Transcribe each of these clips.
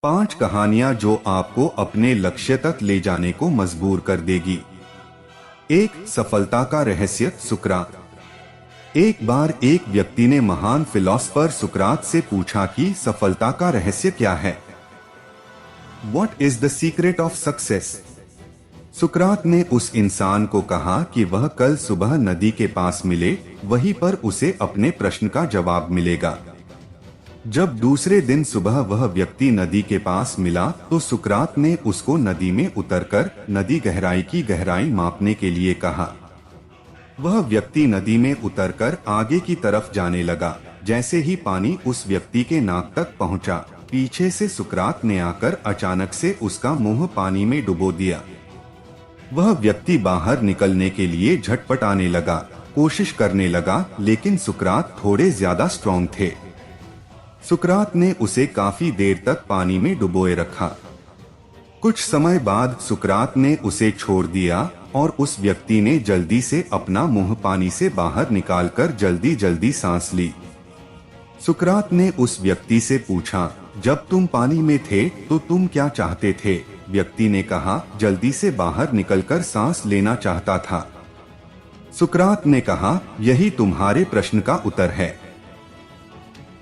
5 कहानियां जो आपको अपने लक्ष्य तक ले जाने को मजबूर कर देगी। 1 सफलता का रहस्य। सुकरात। एक बार एक व्यक्ति ने महान फिलोसफर सुकरात से पूछा कि सफलता का रहस्य क्या है। What is the secret of success? सुकरात ने उस इंसान को कहा कि वह कल सुबह नदी के पास मिले, वहीं पर उसे अपने प्रश्न का जवाब मिलेगा। जब दूसरे दिन सुबह वह व्यक्ति नदी के पास मिला तो सुकरात ने उसको नदी में उतरकर नदी गहराई की गहराई मापने के लिए कहा। वह व्यक्ति नदी में उतरकर आगे की तरफ जाने लगा। जैसे ही पानी उस व्यक्ति के नाक तक पहुंचा, पीछे से सुकरात ने आकर अचानक से उसका मुंह पानी में डुबो दिया। वह व्यक्ति बाहर निकलने के लिए झटपटाने लगा, कोशिश करने लगा, लेकिन सुकरात थोड़े ज्यादा स्ट्रॉन्ग थे। सुकरात ने उसे काफी देर तक पानी में डुबोए रखा। कुछ समय बाद सुकरात ने उसे छोड़ दिया और उस व्यक्ति ने जल्दी से अपना मुंह पानी से बाहर निकालकर जल्दी जल्दी सांस ली। सुकरात ने उस व्यक्ति से पूछा, जब तुम पानी में थे तो तुम क्या चाहते थे? व्यक्ति ने कहा, जल्दी से बाहर निकलकर सांस लेना चाहता था। सुकरात ने कहा, यही तुम्हारे प्रश्न का उत्तर है।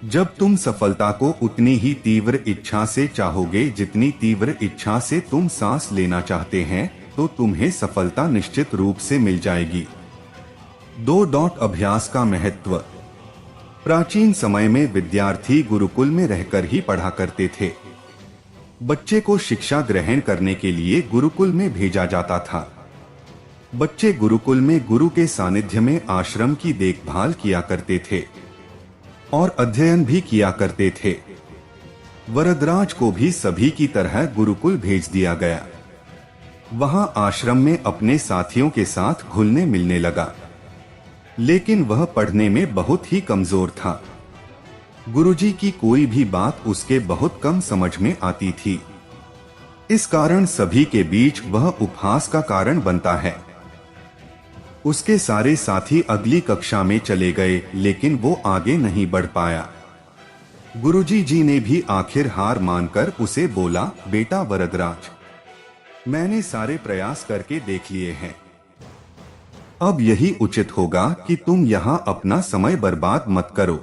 जब तुम सफलता को उतनी ही तीव्र इच्छा से चाहोगे जितनी तीव्र इच्छा से तुम सांस लेना चाहते हैं, तो तुम्हें सफलता निश्चित रूप से मिल जाएगी। 2. अभ्यास का महत्व। प्राचीन समय में विद्यार्थी गुरुकुल में रहकर ही पढ़ा करते थे। बच्चे को शिक्षा ग्रहण करने के लिए गुरुकुल में भेजा जाता था। बच्चे गुरुकुल में गुरु के सानिध्य में आश्रम की देखभाल किया करते थे और अध्ययन भी किया करते थे। वरदराज को भी सभी की तरह गुरुकुल भेज दिया गया। वहां आश्रम में अपने साथियों के साथ घुलने मिलने लगा, लेकिन वह पढ़ने में बहुत ही कमजोर था। गुरुजी की कोई भी बात उसके बहुत कम समझ में आती थी। इस कारण सभी के बीच वह उपहास का कारण बनता है। उसके सारे साथी अगली कक्षा में चले गए, लेकिन वो आगे नहीं बढ़ पाया। गुरुजी जी ने भी आखिर हार मानकर उसे बोला, बेटा वरदराज, मैंने सारे प्रयास करके देख लिए हैं। अब यही उचित होगा कि तुम यहाँ अपना समय बर्बाद मत करो।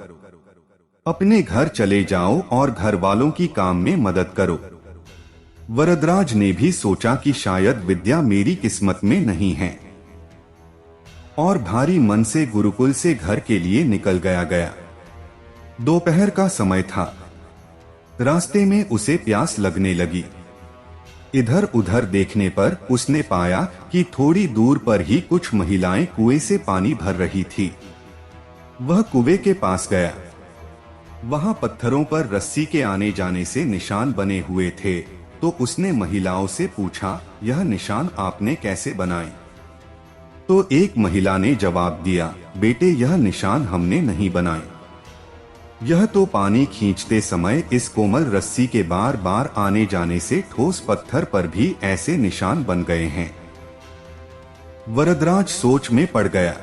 अपने घर चले जाओ और घर वालों की काम में मदद करो। वरदराज ने भी सोचा कि शायद विद्या मेरी किस्मत में नहीं है और भारी मन से गुरुकुल से घर के लिए निकल गया। दोपहर का समय था। रास्ते में उसे प्यास लगने लगी। इधर उधर देखने पर उसने पाया कि थोड़ी दूर पर ही कुछ महिलाएं कुएं से पानी भर रही थी। वह कुएं के पास गया। वहां पत्थरों पर रस्सी के आने जाने से निशान बने हुए थे, तो उसने महिलाओं से पूछा, यह निशान आपने कैसे बनाए? तो एक महिला ने जवाब दिया, बेटे, यह निशान हमने नहीं बनाए। यह तो पानी खींचते समय इस कोमल रस्सी के बार बार आने जाने से ठोस पत्थर पर भी ऐसे निशान बन गए हैं। वरदराज सोच में पड़ गया।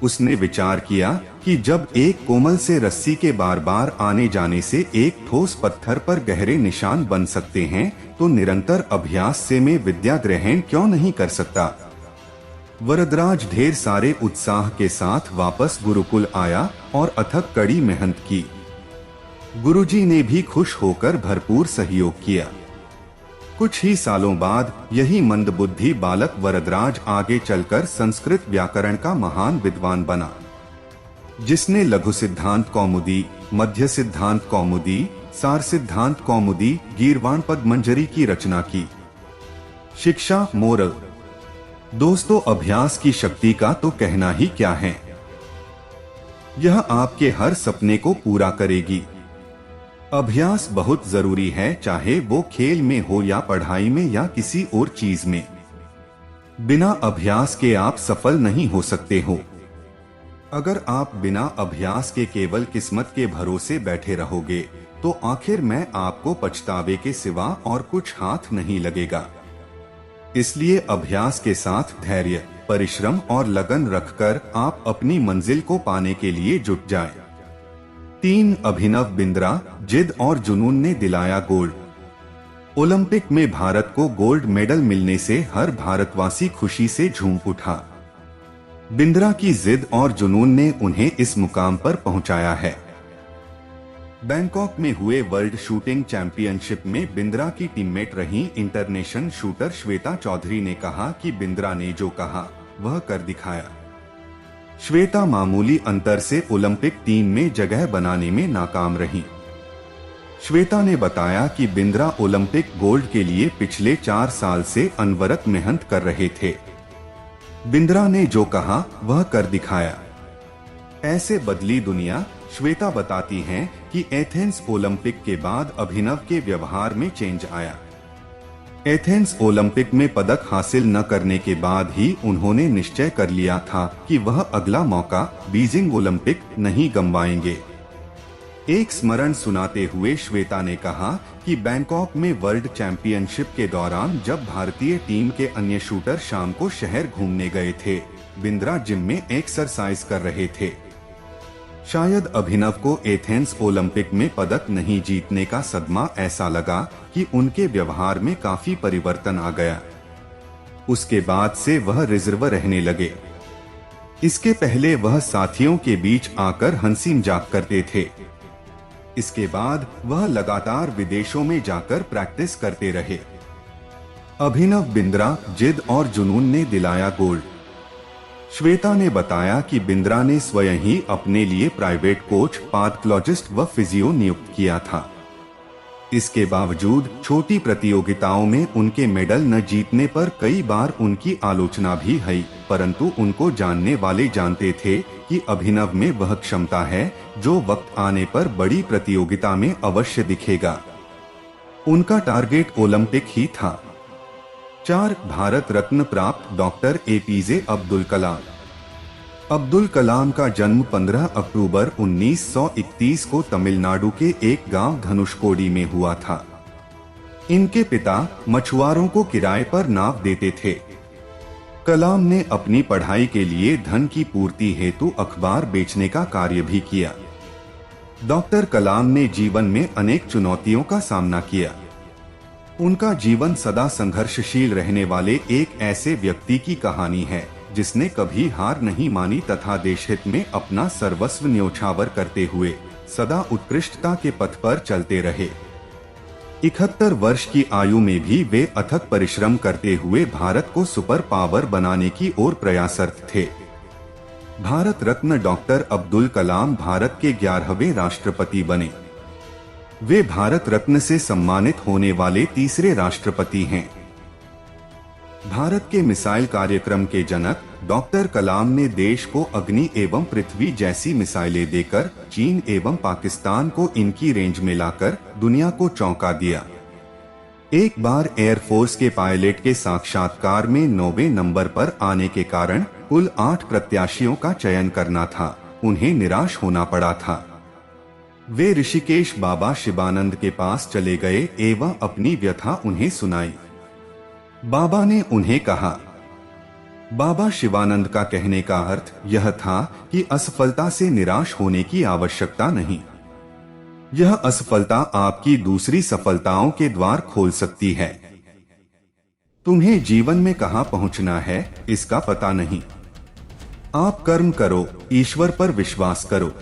उसने विचार किया कि जब एक कोमल से रस्सी के बार बार आने जाने से एक ठोस पत्थर पर गहरे निशान बन सकते हैं, तो निरंतर अभ्यास से मैं विद्या ग्रहण क्यों नहीं कर सकता। वरदराज ढेर सारे उत्साह के साथ वापस गुरुकुल आया और अथक कड़ी मेहनत की। गुरुजी ने भी खुश होकर भरपूर सहयोग किया। कुछ ही सालों बाद यही मंदबुद्धि बालक वरदराज आगे चलकर संस्कृत व्याकरण का महान विद्वान बना, जिसने लघु सिद्धांत कौमुदी, मध्य सिद्धांत कौमुदी, सार सिद्धांत कौमुदी, गीर्वाण पद्मंजरी की रचना की। शिक्षा मोरल। दोस्तों, अभ्यास की शक्ति का तो कहना ही क्या है। यह आपके हर सपने को पूरा करेगी। अभ्यास बहुत जरूरी है, चाहे वो खेल में हो या पढ़ाई में या किसी और चीज में। बिना अभ्यास के आप सफल नहीं हो सकते हो। अगर आप बिना अभ्यास के केवल किस्मत के भरोसे बैठे रहोगे, तो आखिर में आपको पछतावे के सिवा और कुछ हाथ नहीं लगेगा। इसलिए अभ्यास के साथ धैर्य, परिश्रम और लगन रखकर आप अपनी मंजिल को पाने के लिए जुट जाएं। 3 अभिनव बिंद्रा, जिद और जुनून ने दिलाया गोल्ड। ओलंपिक में भारत को गोल्ड मेडल मिलने से हर भारतवासी खुशी से झूम उठा। बिंद्रा की जिद और जुनून ने उन्हें इस मुकाम पर पहुंचाया है। बैंकॉक में हुए वर्ल्ड शूटिंग चैंपियनशिप में बिंद्रा की टीममेट रही इंटरनेशनल शूटर श्वेता चौधरी ने कहा कि बिंद्रा ने जो कहा वह कर दिखाया। श्वेता मामूली अंतर से ओलंपिक टीम में जगह बनाने में नाकाम रही। श्वेता ने बताया कि बिंद्रा ओलंपिक गोल्ड के लिए पिछले 4 साल से अनवरत मेहनत कर रहे थे। बिंद्रा ने जो कहा वह कर दिखाया। ऐसे बदली दुनिया। श्वेता बताती हैं कि एथेंस ओलंपिक के बाद अभिनव के व्यवहार में चेंज आया। एथेंस ओलंपिक में पदक हासिल न करने के बाद ही उन्होंने निश्चय कर लिया था कि वह अगला मौका बीजिंग ओलंपिक नहीं गंवाएंगे। एक स्मरण सुनाते हुए श्वेता ने कहा कि बैंकॉक में वर्ल्ड चैंपियनशिप के दौरान जब भारतीय टीम के अन्य शूटर शाम को शहर घूमने गए थे, बिंद्रा जिम में एक्सरसाइज कर रहे थे। शायद अभिनव को एथेंस ओलंपिक में पदक नहीं जीतने का सदमा ऐसा लगा कि उनके व्यवहार में काफी परिवर्तन आ गया। उसके बाद से वह रिजर्व रहने लगे। इसके पहले वह साथियों के बीच आकर हंसी मजाक करते थे। इसके बाद वह लगातार विदेशों में जाकर प्रैक्टिस करते रहे। अभिनव बिंद्रा जिद और जुनून ने दिलाया गोल्ड। श्वेता ने बताया कि बिंद्रा ने स्वयं ही अपने लिए प्राइवेट कोच, पैथोलॉजिस्ट व फिजियो नियुक्त किया था। इसके बावजूद छोटी प्रतियोगिताओं में उनके मेडल न जीतने पर कई बार उनकी आलोचना भी हुई, परंतु उनको जानने वाले जानते थे कि अभिनव में वह क्षमता है जो वक्त आने पर बड़ी प्रतियोगिता में अवश्य दिखेगा। उनका टारगेट ओलंपिक ही था। 4 भारत रत्न प्राप्त डॉक्टर एपीजे अब्दुल कलाम। अब्दुल कलाम का जन्म 15 अक्टूबर 1931 को तमिलनाडु के एक गांव धनुषकोडी में हुआ था। इनके पिता मछुआरों को किराए पर नाव देते थे। कलाम ने अपनी पढ़ाई के लिए धन की पूर्ति हेतु अखबार बेचने का कार्य भी किया। डॉक्टर कलाम ने जीवन में अनेक चुनौतियों का सामना किया। उनका जीवन सदा संघर्षशील रहने वाले एक ऐसे व्यक्ति की कहानी है जिसने कभी हार नहीं मानी तथा देशहित में अपना सर्वस्व न्योछावर करते हुए सदा उत्कृष्टता के पथ पर चलते रहे। 71 वर्ष की आयु में भी वे अथक परिश्रम करते हुए भारत को सुपर पावर बनाने की ओर प्रयासरत थे। भारत रत्न डॉक्टर अब्दुल कलाम भारत के 11वें राष्ट्रपति बने। वे भारत रत्न से सम्मानित होने वाले तीसरे राष्ट्रपति हैं। भारत के मिसाइल कार्यक्रम के जनक डॉक्टर कलाम ने देश को अग्नि एवं पृथ्वी जैसी मिसाइलें देकर चीन एवं पाकिस्तान को इनकी रेंज में लाकर दुनिया को चौंका दिया। एक बार एयरफोर्स के पायलट के साक्षात्कार में 9वें नंबर पर आने के कारण कुल 8 प्रत्याशियों का चयन करना था। उन्हें निराश होना पड़ा था। वे ऋषिकेश बाबा शिवानंद के पास चले गए एवं अपनी व्यथा उन्हें सुनाई। बाबा ने उन्हें कहा, बाबा शिवानंद का कहने का अर्थ यह था कि असफलता से निराश होने की आवश्यकता नहीं। यह असफलता आपकी दूसरी सफलताओं के द्वार खोल सकती है। तुम्हें जीवन में कहां पहुंचना है इसका पता नहीं। आप कर्म करो, ईश्वर पर विश्वास करो।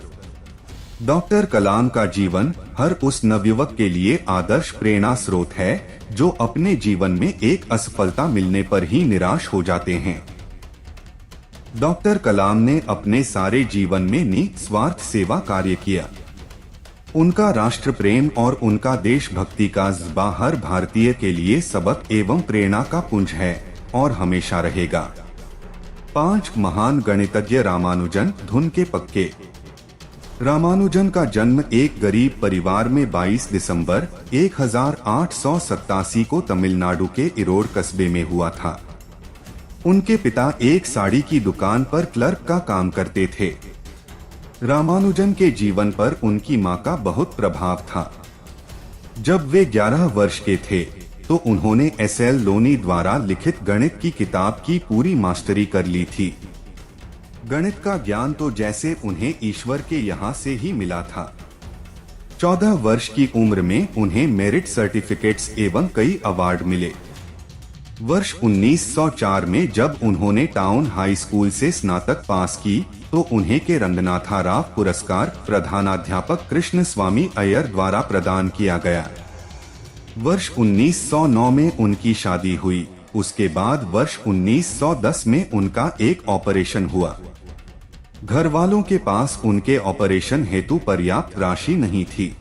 डॉक्टर कलाम का जीवन हर उस नवयुवक के लिए आदर्श प्रेरणा स्रोत है जो अपने जीवन में एक असफलता मिलने पर ही निराश हो जाते हैं। डॉक्टर कलाम ने अपने सारे जीवन में निस्वार्थ सेवा कार्य किया। उनका राष्ट्र प्रेम और उनका देशभक्ति का जज्बा हर भारतीय के लिए सबक एवं प्रेरणा का पुंज है और हमेशा रहेगा। 5 महान गणितज्ञ रामानुजन धुन के पक्के। रामानुजन का जन्म एक गरीब परिवार में 22 दिसंबर 1887 को तमिलनाडु के इरोड कस्बे में हुआ था। उनके पिता एक साड़ी की दुकान पर क्लर्क का काम करते थे। रामानुजन के जीवन पर उनकी मां का बहुत प्रभाव था। जब वे 11 वर्ष के थे तो उन्होंने एसएल लोनी द्वारा लिखित गणित की किताब की पूरी मास्टरी कर ली थी। गणित का ज्ञान तो जैसे उन्हें ईश्वर के यहाँ से ही मिला था। 14 वर्ष की उम्र में उन्हें मेरिट सर्टिफिकेट्स एवं कई अवार्ड मिले। वर्ष 1904 में जब उन्होंने टाउन हाई स्कूल से स्नातक पास की तो उन्हें के रंगनाथा राव पुरस्कार प्रधानाध्यापक कृष्ण स्वामी अय्यर द्वारा प्रदान किया गया। वर्ष 1909 में उनकी शादी हुई। उसके बाद वर्ष 1910 में उनका एक ऑपरेशन हुआ। घर वालों के पास उनके ऑपरेशन हेतु पर्याप्त राशि नहीं थी।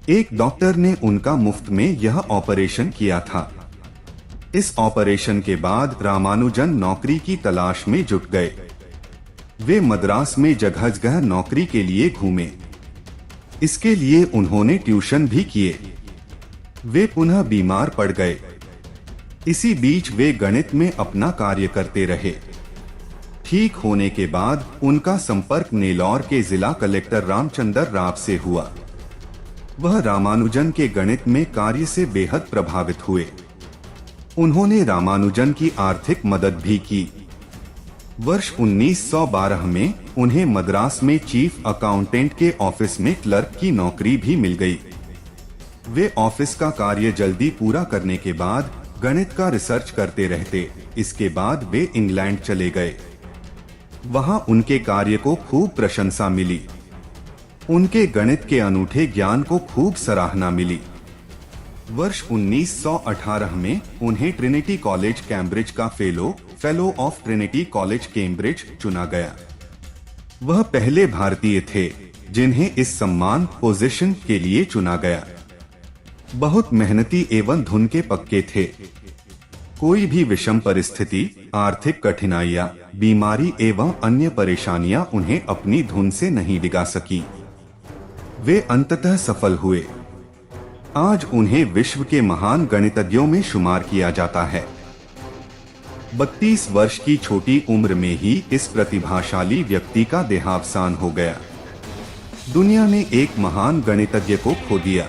एक डॉक्टर ने उनका मुफ्त में यह ऑपरेशन किया था। इस ऑपरेशन के बाद रामानुजन नौकरी की तलाश में जुट गए। वे मद्रास में जगह जगह नौकरी के लिए घूमे। इसके लिए उन्होंने ट्यूशन भी किए। वे पुनः बीमार पड़ गए। इसी बीच वे गणित में अपना कार्य करते रहे। ठीक होने के बाद उनका संपर्क नेल्लौर के जिला कलेक्टर रामचंद्र राव से हुआ। वह रामानुजन के गणित में कार्य से बेहद प्रभावित हुए। उन्होंने रामानुजन की आर्थिक मदद भी की। वर्ष 1912 में उन्हें मद्रास में चीफ अकाउंटेंट के ऑफिस में क्लर्क की नौकरी भी मिल गई। वे ऑफिस का कार्य जल्दी पूरा करने के बाद गणित का रिसर्च करते रहते। इसके बाद वे इंग्लैंड चले गए। वहां उनके कार्य को खूब प्रशंसा मिली। उनके गणित के अनूठे ज्ञान को खूब सराहना मिली। वर्ष 1918 में उन्हें ट्रिनिटी कॉलेज कैम्ब्रिज का fellow of Trinity college Cambridge चुना गया। वह पहले भारतीय थे जिन्हें इस सम्मान पोजीशन के लिए चुना गया। बहुत मेहनती एवं धुन के पक्के थे। कोई भी विषम परिस्थिति, आर्थिक कठिनाइयां, बीमारी एवं अन्य परेशानियां उन्हें अपनी धुन से नहीं डिगा सकी। वे अंततः सफल हुए। आज उन्हें विश्व के महान गणितज्ञों में शुमार किया जाता है। 32 वर्ष की छोटी उम्र में ही इस प्रतिभाशाली व्यक्ति का देहावसान हो गया। दुनिया ने एक महान गणितज्ञ को खो दिया।